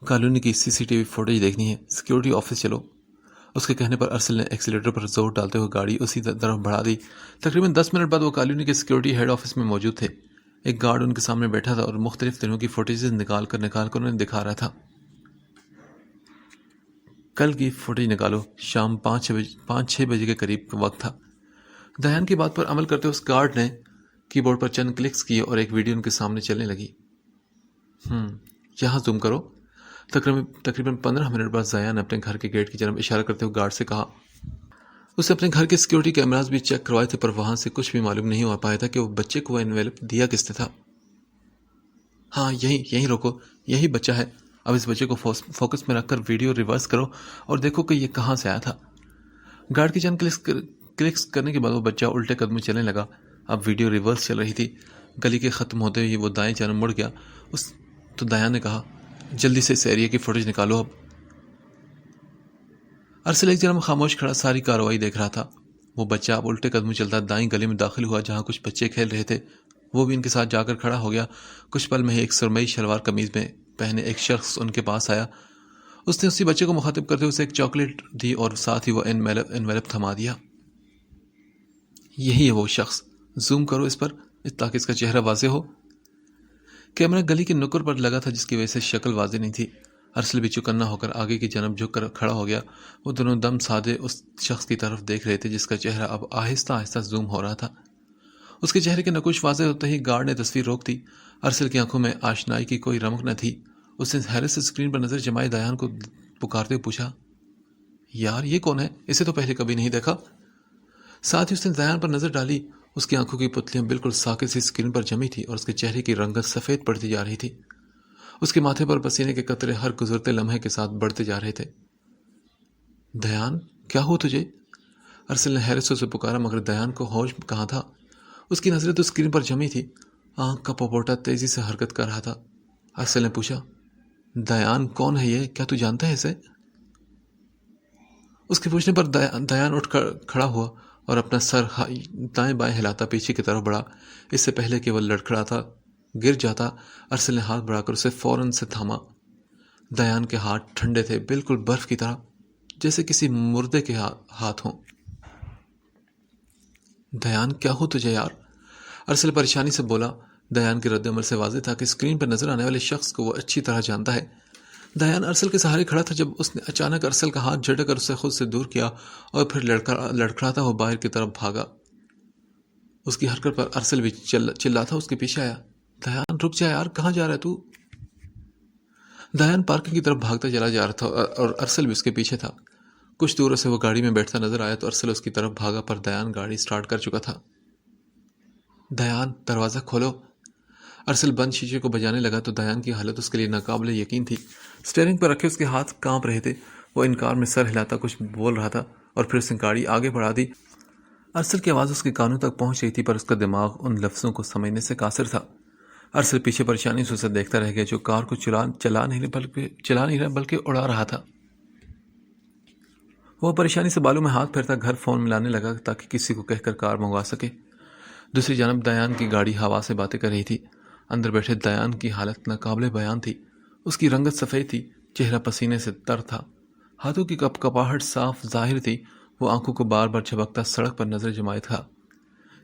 کالونی کی CCTV فوٹیج دیکھنی ہے، سیکیورٹی آفس چلو۔ اس کے کہنے پر ارسل نے ایکسیلیٹر پر زور ڈالتے ہوئے گاڑی اسی طرف بڑھا دی۔ تقریباً 10 منٹ بعد وہ کالونی کے سیکیورٹی ہیڈ آفس میں موجود تھے۔ ایک گارڈ ان کے سامنے بیٹھا تھا اور مختلف دنوں کی فوٹیجز نکال کر انہیں دکھا رہا تھا۔ کل کی فوٹیج نکالو، شام 5-6 بجے کے قریب وقت تھا۔ دیان کی بات پر عمل کرتے اس گارڈ نے کی بورڈ پر چند کلکس کیے اور ایک ویڈیو ان کے سامنے چلنے لگی۔ یہاں زوم کرو۔ تقریباً 15 منٹ بعد زایا نے اپنے گھر کے گیٹ کی جانب اشارہ کرتے ہوئے گارڈ سے کہا، اسے اپنے گھر کے سیکیورٹی کیمراز بھی چیک کروائے تھے پر وہاں سے کچھ بھی معلوم نہیں ہو پایا تھا کہ وہ بچے کو وہ انویلپ دیا کس نے تھا۔ ہاں یہیں روکو، یہی بچہ ہے۔ اب اس بچے کو فوکس میں رکھ کر ویڈیو ریورس کرو اور دیکھو کہ یہ کہاں سے آیا تھا۔ گارڈ کی چند کلکس کرنے کے بعد وہ بچہ الٹے قدموں چلنے لگا۔ اب ویڈیو ریورس چل رہی تھی۔ گلی کے ختم ہوتے ہی وہ دائیں جانب مڑ گیا۔ تو دیان نے کہا، جلدی سے اس ایریا کی فوٹیج نکالو اب۔ ارسل ایک جانب خاموش کھڑا ساری کارروائی دیکھ رہا تھا۔ وہ بچہ اب الٹے قدموں چلتا دائیں گلی میں داخل ہوا جہاں کچھ بچے کھیل رہے تھے۔ وہ بھی ان کے ساتھ جا کر کھڑا ہو گیا۔ کچھ پل میں ہی ایک سرمئی شلوار قمیض میں پہنے ایک شخص ان کے پاس آیا۔ اس نے اسی بچے کو مخاطب کرتے اسے ایک چاکلیٹ دی اور ساتھ ہی وہ انویلپ تھما دیا۔ یہی ہے وہ شخص، زوم کرو اس پر تاکہ اس کا چہرہ واضح ہو۔ کیمرہ گلی کے نکر پر لگا تھا جس کی وجہ سے شکل واضح نہیں تھی۔ ارسل بھی چوکنا ہو کر آگے کی جانب جھک کر کھڑا ہو گیا۔ وہ دونوں دم سادے اس شخص کی طرف دیکھ رہے تھے جس کا چہرہ اب آہستہ آہستہ زوم ہو رہا تھا۔ اس کے چہرے کے نقوش واضح ہوتے ہی گارڈ نے تصویر روک دی۔ ارسل کی آنکھوں میں آشنائی کی کوئی رمق نہ تھی۔ اس نے حیرت سے اسکرین پر نظر جمائے دیان کو پکارتے ہوئے پوچھا، یار یہ کون ہے؟ اسے تو پہلے کبھی نہیں دیکھا۔ ساتھ ہی اس نے دیان پر نظر ڈالی۔ اس کی آنکھوں کی پتلیاں بالکل ساکت سی اسکرین پر جمی تھی اور اس کے چہرے کی رنگت سفید پڑتی جا رہی تھی۔ اس کے ماتھے پر پسینے کے قطرے ہر گزرتے لمحے کے ساتھ بڑھتے جا رہے تھے۔ دیان کیا ہو تجھے؟ ارسل نے حیرت سے اسے پکارا مگر دیان کو ہوش کہاں تھا۔ اس کی نظریں تو اسکرین پر جمی تھی۔ آنکھ کا پپوٹا تیزی سے حرکت کر رہا تھا۔ ارسل نے پوچھا، دیان کون ہے یہ؟ کیا تو جانتا ہے اسے؟ اس کے پوچھنے پر دیان اٹھ کر کھڑا ہوا اور اپنا سر دائیں بائیں ہلاتا پیچھے کی طرف بڑھا۔ اس سے پہلے کہ وہ لڑکھڑاتا گر جاتا، ارسل نے ہاتھ بڑھا کر اسے فوراً سے تھاما۔ دیان کے ہاتھ ٹھنڈے تھے، بالکل برف کی طرح، جیسے کسی مردے کے ہاتھ ہوں۔ دیان کیا ہو تجھے یار؟ ارسل پریشانی سے بولا۔ دیان کے رد عمل سے واضح تھا کہ اسکرین پر نظر آنے والے شخص کو وہ اچھی طرح جانتا ہے۔ دیان ارسل کے سہارے کھڑا تھا جب اس نے اچانک ارسل کا ہاتھ جھٹک کر اسے خود سے دور کیا اور پھر لڑکھڑاتا ہوا باہر کی طرف بھاگا۔ اس کی حرکت پر ارسل بھی چلاتا اس کے پیچھے آیا۔ دیان رک جا یار، کہاں جا رہا ہے تو؟ دیان پارکنگ کی طرف بھاگتا چلا جا رہا تھا اور ارسل بھی اس کے پیچھے تھا۔ کچھ دور سے وہ گاڑی میں بیٹھتا نظر آیا تو ارسل اس کی طرف بھاگا پر دیان گاڑی سٹارٹ کر چکا تھا۔ دیان دروازہ کھولو۔ ارسل بند شیشے کو بجانے لگا تو دیان کی حالت اس کے لیے ناقابل یقین تھی۔ اسٹیئرنگ پر رکھے اس کے ہاتھ کانپ رہے تھے۔ وہ انکار میں سر ہلاتا کچھ بول رہا تھا اور پھر اس نے گاڑی آگے بڑھا دی۔ ارسل کی آواز اس کے کانوں تک پہنچ رہی تھی پر اس کا دماغ ان لفظوں کو سمجھنے سے قاصر تھا۔ ارسل پیچھے پریشانی سے اسے دیکھتا رہ گیا جو کار کو چلا نہیں رہا بلکہ اڑا رہا تھا۔ وہ پریشانی سے بالوں میں ہاتھ پھیرتا گھر فون ملانے لگا تاکہ کسی کو کہہ کر کار منگوا سکے۔ دوسری جانب دیان کی گاڑی ہوا سے باتیں کر رہی تھی۔ اندر بیٹھے دیان کی حالت ناقابل بیان تھی۔ اس کی رنگت سفید تھی، چہرہ پسینے سے تر تھا، ہاتھوں کی کپ کپاہٹ صاف ظاہر تھی۔ وہ آنکھوں کو بار بار جھپکتا سڑک پر نظر جمائے تھا۔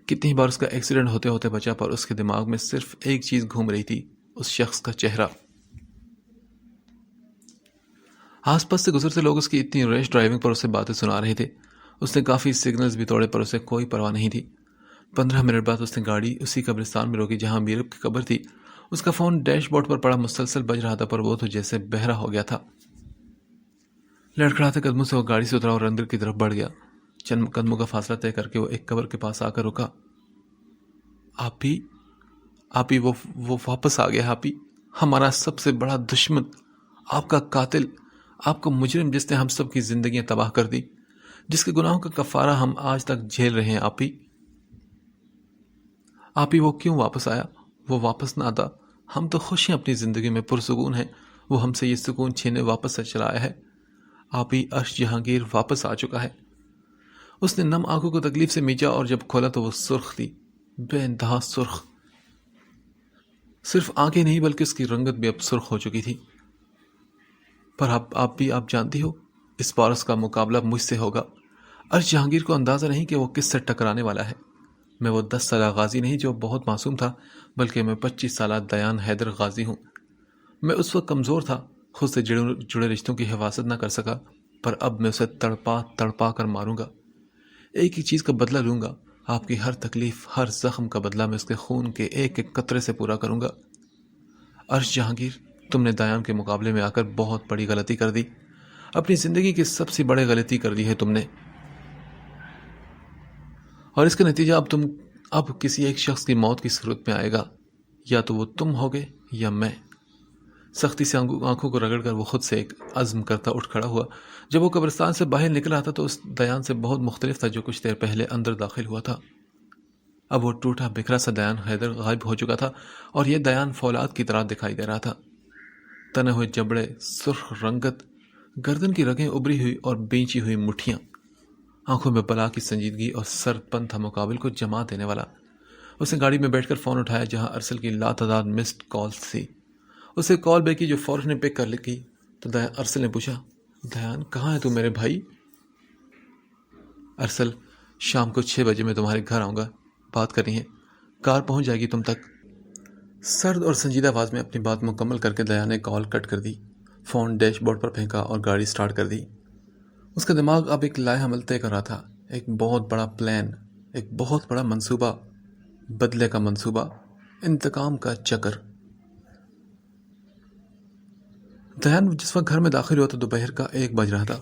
کتنی بار اس کا ایکسیڈنٹ ہوتے ہوتے بچا، پر اس کے دماغ میں صرف ایک چیز گھوم رہی تھی، اس شخص کا چہرہ۔ آس پاس سے گزرتے لوگ اس کی اتنی ریش ڈرائیونگ پر اسے باتیں سنا رہے تھے۔ اس نے کافی سگنلز بھی توڑے، پر اسے کوئی پرواہ نہیں تھی۔ 15 منٹ بعد اس نے گاڑی اسی قبرستان میں روکی جہاں میرب کی قبر تھی۔ اس کا فون ڈیش بورڈ پر پڑا مسلسل بج رہا تھا، پر وہ تو جیسے بہرا ہو گیا تھا۔ لڑکھڑاتے قدموں سے وہ گاڑی سے اترا اور اندر کی طرف بڑھ گیا۔ چند قدموں کا فاصلہ طے کر کے وہ ایک قبر کے پاس آ کر رکا۔ آپی وہ واپس آ گیا۔ آپی، ہمارا سب سے بڑا دشمن، آپ کا قاتل، آپ کا مجرم، جس نے ہم سب کی زندگیاں تباہ کر دی، جس کے گناہوں کا کفارہ ہم آج تک جھیل رہے ہیں۔ آپی وہ کیوں واپس آیا؟ وہ واپس نہ آتا، ہم تو خوش ہیں، اپنی زندگی میں پرسکون ہیں۔ وہ ہم سے یہ سکون چھینے واپس سے چلا آیا ہے۔ آپی، عرش جہانگیر واپس آ چکا ہے۔ اس نے نم آنکھوں کو تکلیف سے میچا اور جب کھولا تو وہ سرخ تھی، بے انتہا سرخ۔ صرف آنکھیں نہیں بلکہ اس کی رنگت بھی اب سرخ ہو چکی تھی۔ پر آپ جانتی ہو، اس پارس کا مقابلہ مجھ سے ہوگا۔ عرش جہانگیر کو اندازہ نہیں کہ وہ کس سے ٹکرانے والا ہے۔ میں وہ 10 سالہ غازی نہیں جو بہت معصوم تھا، بلکہ میں 25 سالہ دیان حیدر غازی ہوں۔ میں اس وقت کمزور تھا، خود سے جڑے رشتوں کی حفاظت نہ کر سکا، پر اب میں اسے تڑپا کر ماروں گا۔ ایک ہی چیز کا بدلہ لوں گا، آپ کی ہر تکلیف، ہر زخم کا بدلہ میں اس کے خون کے ایک ایک قطرے سے پورا کروں گا۔ عرش جہانگیر، تم نے دیان کے مقابلے میں آ کر بہت بڑی غلطی کر دی، اپنی زندگی کی سب سے بڑی غلطی کر دی ہے تم نے، اور اس کا نتیجہ اب کسی ایک شخص کی موت کی صورت میں آئے گا، یا تو وہ تم ہوگے یا میں۔ سختی سے آنکھوں کو رگڑ کر وہ خود سے ایک عزم کرتا اٹھ کھڑا ہوا۔ جب وہ قبرستان سے باہر نکل رہا تھا تو اس دیان سے بہت مختلف تھا جو کچھ دیر پہلے اندر داخل ہوا تھا۔ اب وہ ٹوٹا بکھرا سا دیان حیدر غائب ہو چکا تھا، اور یہ دیان فولاد کی طرح دکھائی دے رہا تھا۔ تنے ہوئے جبڑے، سرخ رنگت، گردن کی رگیں ابری ہوئی اور بینچی ہوئی مٹھیاں، آنکھوں میں بلا کی سنجیدگی اور سرد پن تھا مقابل کو جما دینے والا۔ اس نے گاڑی میں بیٹھ کر فون اٹھایا جہاں ارسل کی لاتعداد مسڈ کالز تھی۔ اسے کال بیک کی جو فوراً نے پک کر لکھی تو ارسل نے پوچھا، دیان کہاں ہے تو میرے بھائی؟ ارسل، شام کو 6 بجے میں تمہارے گھر آؤں گا، بات کرنی ہے، کار پہنچ جائے گی تم تک۔ سرد اور سنجیدہ آواز میں اپنی بات مکمل کر کے دیان نے کال کٹ کر دی، فون ڈیش بورڈ پر پھینکا اور گاڑی سٹارٹ کر دی۔ اس کا دماغ اب ایک لائحہ عمل طے کر رہا تھا، ایک بہت بڑا پلان، ایک بہت بڑا منصوبہ، بدلے کا منصوبہ، انتقام کا چکر۔ دیان جس وقت گھر میں داخل ہوا تو دوپہر کا 1 بج رہا تھا۔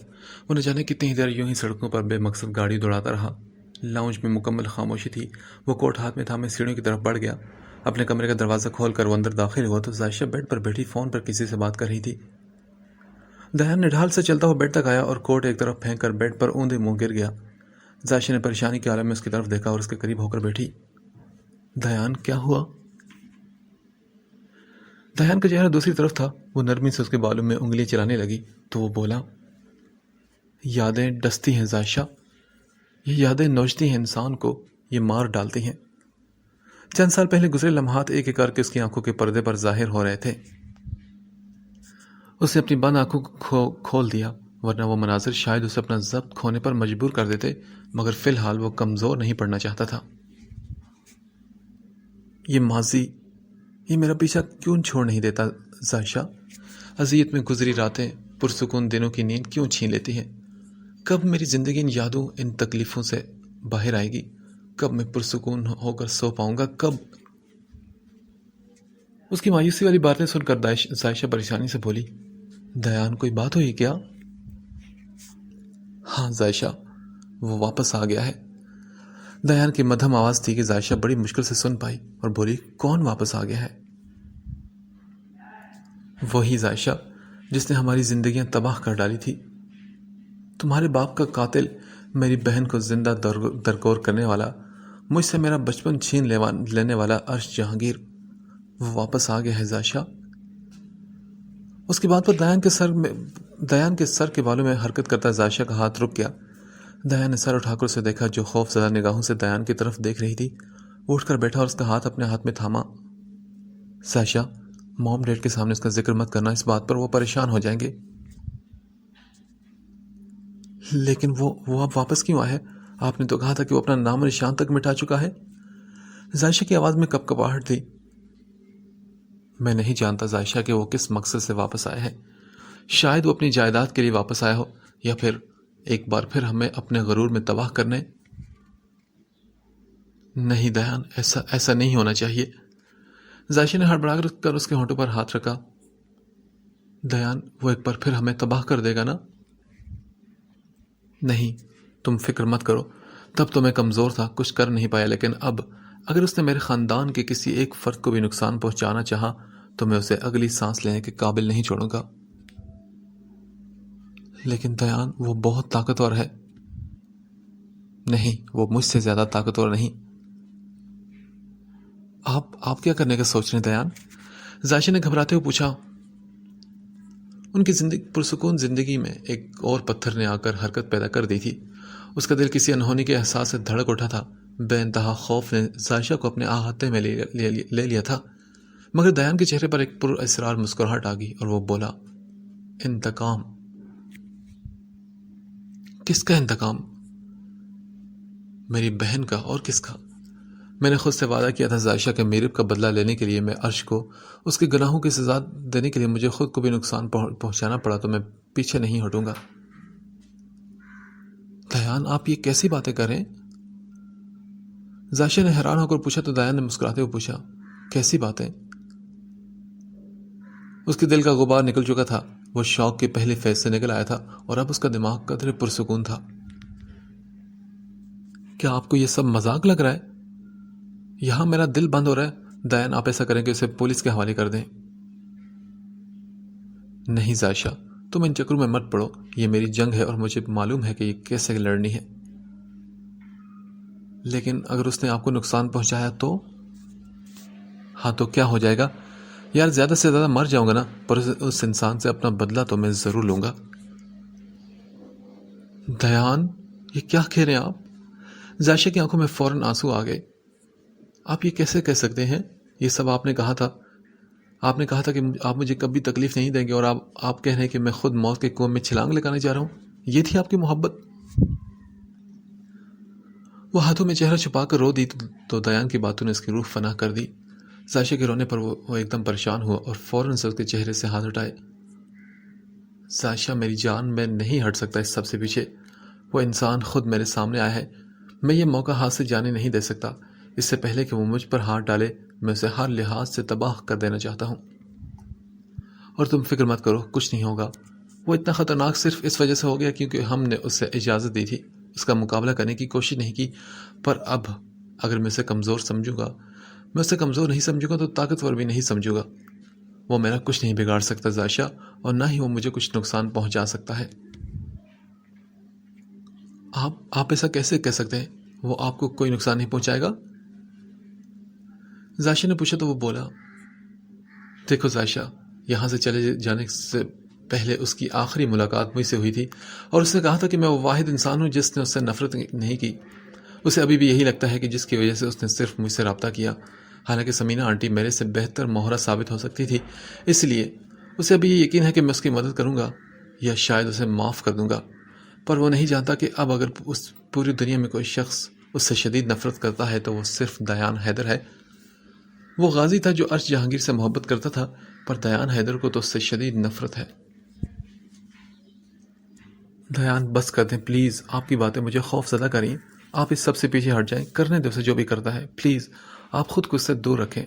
وہ نہ جانے کتنی دیر یوں ہی سڑکوں پر بے مقصد گاڑی دوڑاتا رہا۔ لاؤنج میں مکمل خاموشی تھی۔ وہ کوٹ ہاتھ میں تھامے سیڑھیوں کی طرف بڑھ گیا۔ اپنے کمرے کا دروازہ کھول کر وہ اندر داخل ہوا تو عائشہ بیڈ پر بیٹھی فون پر کسی سے بات کر رہی تھی۔ دیان نے ڈھال سے چلتا ہوا بیڈ تک آیا اور کوٹ ایک طرف پھینک کر بیڈ پر اوندے منہ گر گیا۔ عائشہ نے پریشانی کے عالم میں اس کی طرف دیکھا اور اس کے قریب ہو کر بیٹھی۔ دیان، کیا ہوا؟ دیان کا چہرہ دوسری طرف تھا۔ وہ نرمی سے اس کے بالوں میں انگلیاں چلانے لگی تو وہ بولا، یادیں ڈستی ہیں عائشہ، یہ یادیں نوچتی ہیں انسان کو، یہ مار ڈالتی ہیں۔ چند سال پہلے گزرے لمحات ایک ایک کر کے اس کی آنکھوں کے پردے پر ظاہر ہو رہے تھے۔ اس نے اپنی بند آنکھوں کو کھول دیا، ورنہ وہ مناظر شاید اسے اپنا ضبط کھونے پر مجبور کر دیتے، مگر فی الحال وہ کمزور نہیں پڑنا چاہتا تھا۔ یہ ماضی، یہ میرا پیچھا کیوں چھوڑ نہیں دیتا عائشہ؟ اذیت میں گزری راتیں، پرسکون دنوں کی نیند کیوں چھین لیتی ہیں؟ کب میری زندگی ان یادوں، ان تکلیفوں سے باہر آئے گی؟ کب میں پرسکون ہو کر سو پاؤں گا؟ کب؟ اس کی مایوسی والی باتیں سن کر عائشہ پریشانی سے بولی، دیان کوئی بات ہوئی کیا؟ ہاں عائشہ، وہ واپس آ گیا ہے۔ دیان کی مدھم آواز تھی کہ عائشہ بڑی مشکل سے سن پائی اور بولی، کون واپس آ گیا ہے؟ وہی عائشہ جس نے ہماری زندگیاں تباہ کر ڈالی تھی۔ تمہارے باپ کا قاتل، میری بہن کو زندہ درگور کرنے والا، مجھ سے میرا بچپن چھین لینے والا عرش جہانگیر، وہ واپس آ گیا ہے عائشہ۔ اس کی بات پر دیان کے سر کے بالوں میں حرکت کرتا عائشہ کا ہاتھ رک گیا۔ دیان نے سر اٹھا کر اسے دیکھا جو خوف زدہ نگاہوں سے دیان کی طرف دیکھ رہی تھی۔ اٹھ کر بیٹھا اور اس کا ہاتھ اپنے ہاتھ میں تھاما۔ ساشا، موم ڈیڈ کے سامنے اس کا ذکر مت کرنا، اس بات پر وہ پریشان ہو جائیں گے۔ لیکن وہ اب واپس کیوں آئے؟ آپ نے تو کہا تھا کہ وہ اپنا نام و نشان تک مٹا چکا ہے۔ ذائشہ کی آواز میں کپکپاہٹ تھی۔ میں نہیں جانتا ذائشہ کہ وہ کس مقصد سے واپس آئے ہیں۔ شاید وہ اپنی جائیداد کے لیے واپس آیا ہو، یا پھر ایک بار پھر ہمیں اپنے غرور میں تباہ کرنے۔ نہیں دیان، ایسا نہیں ہونا چاہیے۔ ذائشہ نے ہڑبڑا کر اس کے ہونٹوں پر ہاتھ رکھا۔ دیان، وہ ایک بار پھر ہمیں تباہ کر دے گا نا؟ نہیں، تم فکر مت کرو۔ تب تو میں کمزور تھا، کچھ کر نہیں پایا، لیکن اب اگر اس نے میرے خاندان کے کسی ایک فرد کو بھی نقصان پہنچانا چاہا تو میں اسے اگلی سانس لینے کے قابل نہیں چھوڑوں گا۔ لیکن دیان، وہ بہت طاقتور ہے۔ نہیں، وہ مجھ سے زیادہ طاقتور نہیں۔ آپ کیا کرنے کا سوچ رہے ہیں دیان؟ ذائشہ نے گھبراتے ہوئے پوچھا۔ ان کی پرسکون زندگی میں ایک اور پتھر نے آ کر حرکت پیدا کر دی تھی۔ اس کا دل کسی انہونی کے احساس سے دھڑک اٹھا تھا۔ بے انتہا خوف نے ذائشہ کو اپنے احاطے میں لے لیا تھا، مگر دیان کے چہرے پر ایک پر اسرار مسکراہٹ آ گئی اور وہ بولا، انتقام؟ کس کا انتقام؟ میری بہن کا، اور کس کا؟ میں نے خود سے وعدہ کیا تھا ذائشہ کے میرب کا بدلہ لینے کے لیے، میں عرش کو اس کے گناہوں کی سزا دینے کے لیے مجھے خود کو بھی نقصان پہنچانا پڑا تو میں پیچھے نہیں ہٹوں گا۔ دیان، آپ یہ کیسی باتیں کر رہے ہیں؟ ذائشہ نے حیران ہو کر پوچھا تو دیان نے مسکراتے ہوئے پوچھا، کیسی باتیں؟ اس کے دل کا غبار نکل چکا تھا، وہ شوق کے پہلے فیض سے نکل آیا تھا اور اب اس کا دماغ قدرے پرسکون تھا۔ کیا آپ کو یہ سب مذاق لگ رہا ہے؟ یہاں میرا دل بند ہو رہا ہے۔ دیان، آپ ایسا کریں کہ اسے پولیس کے حوالے کر دیں۔ نہیں ذائشہ، تم ان چکروں میں مت پڑو، یہ میری جنگ ہے اور مجھے معلوم ہے کہ یہ کیسے لڑنی ہے۔ لیکن اگر اس نے آپ کو نقصان پہنچایا تو؟ ہاں تو کیا ہو جائے گا؟ یار، زیادہ سے زیادہ مر جاؤں گا نا، پر اس انسان سے اپنا بدلہ تو میں ضرور لوں گا۔ دیان، یہ کیا کہہ رہے ہیں آپ؟ ذائشہ کی آنکھوں میں فوراً آنسو آ گئے۔ آپ یہ کیسے کہہ سکتے ہیں؟ یہ سب آپ نے کہا تھا کہ آپ مجھے کبھی تکلیف نہیں دیں گے، اور آپ کہہ رہے ہیں کہ میں خود موت کے کنویں میں چھلانگ لگانے جا رہا ہوں؟ یہ تھی آپ کی محبت؟ وہ ہاتھوں میں چہرہ چھپا کر رو دی تو دیان کی باتوں نے اس کی روح فنا کر دی۔ ذائشہ کے رونے پر وہ ایک دم پریشان ہوا اور فوراً سے اس کے چہرے سے ہاتھ اٹھائے۔ ذائشہ میری جان، میں نہیں ہٹ سکتا اس سب سے پیچھے۔ وہ انسان خود میرے سامنے آیا ہے، میں یہ موقع ہاتھ سے جانے نہیں دے سکتا۔ اس سے پہلے کہ وہ مجھ پر ہاتھ ڈالے، میں اسے ہر لحاظ سے تباہ کر دینا چاہتا ہوں۔ اور تم فکر مت کرو، کچھ نہیں ہوگا۔ وہ اتنا خطرناک صرف اس وجہ سے ہو گیا کیونکہ ہم نے اسے اجازت دی تھی، اس کا مقابلہ کرنے کی کوشش نہیں کی۔ پر اب اگر میں اسے کمزور سمجھوں گا، میں اسے کمزور نہیں سمجھوں گا تو طاقتور بھی نہیں سمجھوں گا۔ وہ میرا کچھ نہیں بگاڑ سکتا ذائشہ، اور نہ ہی وہ مجھے کچھ نقصان پہنچا سکتا ہے۔ آپ ایسا کیسے کہہ سکتے ہیں؟ وہ آپ کو کوئی نقصان نہیں پہنچائے گا؟ ذائشہ نے پوچھا تو وہ بولا، دیکھو ذائشہ، یہاں سے چلے جانے سے پہلے اس کی آخری ملاقات مجھ سے ہوئی تھی، اور اس نے کہا تھا کہ میں وہ واحد انسان ہوں جس نے اس سے نفرت نہیں کی۔ اسے ابھی بھی یہی لگتا ہے کہ جس کی وجہ سے اس نے صرف مجھ سے رابطہ کیا، حالانکہ سمینہ آنٹی میرے سے بہتر مہرہ ثابت ہو سکتی تھی۔ اس لیے اسے ابھی یہ یقین ہے کہ میں اس کی مدد کروں گا یا شاید اسے معاف کر دوں گا، پر وہ نہیں جانتا کہ اب اگر اس پوری دنیا میں کوئی شخص اس سے شدید نفرت کرتا ہے تو وہ صرف دیان حیدر ہے۔ وہ غازی تھا جو عرش جہانگیر سے محبت کرتا تھا، پر دیان حیدر کو تو اس سے شدید نفرت ہے۔ دیان، بس کر دیں پلیز، آپ کی باتیں مجھے خوف زدہ کریں۔ آپ اس سب سے پیچھے ہٹ جائیں، کرنے دیں اسے جو بھی کرتا ہے، پلیز آپ خود کو اس سے دور رکھیں۔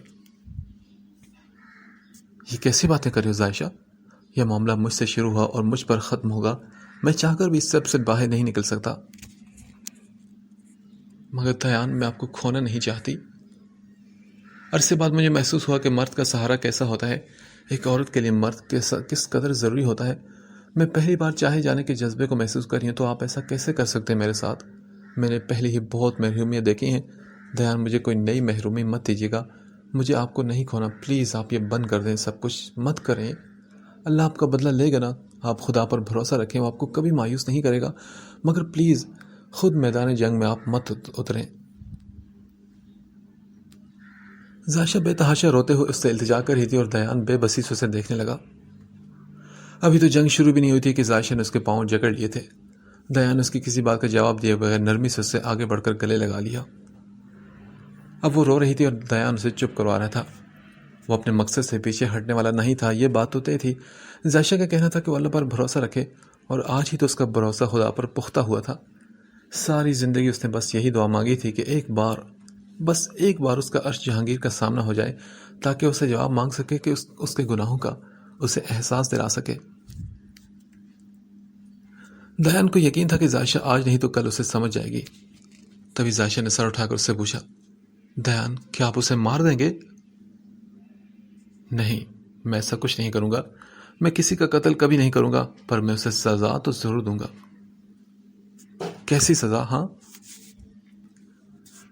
یہ کیسی باتیں کر رہے ہو ذائشہ؟ یہ معاملہ مجھ سے شروع ہوا اور مجھ پر ختم ہوگا، میں چاہ کر بھی اس سب سے باہر نہیں نکل سکتا۔ مگر دیان، میں آپ کو کھونا نہیں چاہتی۔ عرصے بعد مجھے محسوس ہوا کہ مرد کا سہارا کیسا ہوتا ہے، ایک عورت کے لیے مرد کس قدر ضروری ہوتا ہے۔ میں پہلی بار چاہے جانے کے جذبے کو محسوس کر رہی ہوں، تو آپ ایسا کیسے کر سکتے ہیں میرے ساتھ؟ میں نے پہلے ہی بہت محرومیاں دیکھی ہیں۔ دیان، مجھے کوئی نئی محرومی مت دیجیے گا، مجھے آپ کو نہیں کھونا، پلیز آپ یہ بند کر دیں، سب کچھ مت کریں۔ اللہ آپ کا بدلہ لے گا نا، آپ خدا پر بھروسہ رکھیں، وہ آپ کو کبھی مایوس نہیں کرے گا، مگر پلیز خود میدان جنگ میں آپ مت اتریں۔ زائشہ بے تحاشا روتے ہوئے اس سے التجا کر رہی تھی اور دیان بے بسی سے اسے دیکھنے لگا۔ ابھی تو جنگ شروع بھی نہیں ہوئی تھی کہ زائشہ نے اس کے پاؤں جکڑ لیے تھے۔ دیان نے اس کی کسی بات کا جواب دیے بغیر نرمی سے اس سے آگے بڑھ کر گلے لگا لیا۔ اب وہ رو رہی تھی اور دیان اسے چپ کروا رہا تھا۔ وہ اپنے مقصد سے پیچھے ہٹنے والا نہیں تھا، یہ بات تو طے تھی۔ زائشہ کا کہنا تھا کہ وہ اللہ پر بھروسہ رکھے، اور آج ہی تو اس کا بھروسہ خدا پر پختہ ہوا تھا۔ ساری زندگی اس نے بس یہی دعا مانگی تھی کہ بس ایک بار اس کا عرش جہانگیر کا سامنا ہو جائے، تاکہ اسے جواب مانگ سکے کہ اس کے گناہوں کا اسے احساس دلا سکے۔ دیان کو یقین تھا کہ زائشہ آج نہیں تو کل اسے سمجھ جائے گی۔ تبھی زائشہ نے سر اٹھا کر اس سے پوچھا، دیان، کیا آپ اسے مار دیں گے؟ نہیں، میں ایسا کچھ نہیں کروں گا۔ میں کسی کا قتل کبھی نہیں کروں گا، پر میں اسے سزا تو ضرور دوں گا۔ کیسی سزا؟ ہاں،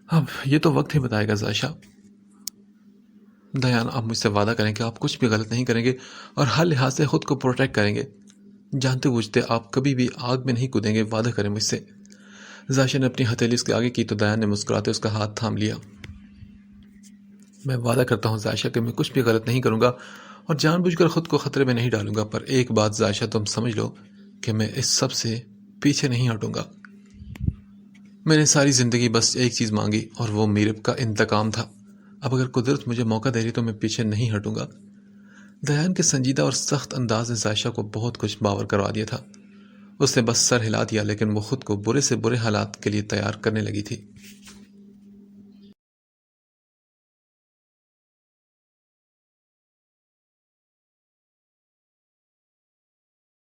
اب یہ تو وقت ہی بتائے گا زائشہ۔ دیان، آپ مجھ سے وعدہ کریں کہ آپ کچھ بھی غلط نہیں کریں گے اور ہر لحاظ سے خود کو پروٹیکٹ کریں گے۔ جانتے بوجھتے آپ کبھی بھی آگ میں نہیں کودیں گے، وعدہ کریں مجھ سے۔ زائشہ نے اپنی ہتھیلی اس کے آگے کی تو دیان نے مسکراتے اس کا ہاتھ تھام لیا۔ میں وعدہ کرتا ہوں زائشہ کہ میں کچھ بھی غلط نہیں کروں گا اور جان بوجھ کر خود کو خطرے میں نہیں ڈالوں گا، پر ایک بات زائشہ تم سمجھ لو کہ میں اس سب سے پیچھے نہیں ہٹوں گا۔ میں نے ساری زندگی بس ایک چیز مانگی اور وہ میرب کا انتقام تھا۔ اب اگر قدرت مجھے موقع دے رہی تو میں پیچھے نہیں ہٹوں گا۔ دیان کے سنجیدہ اور سخت انداز نے زائشہ کو بہت کچھ باور کروا دیا تھا۔ اس نے بس سر ہلا دیا، لیکن وہ خود کو برے سے برے حالات کے لیے تیار کرنے لگی تھی۔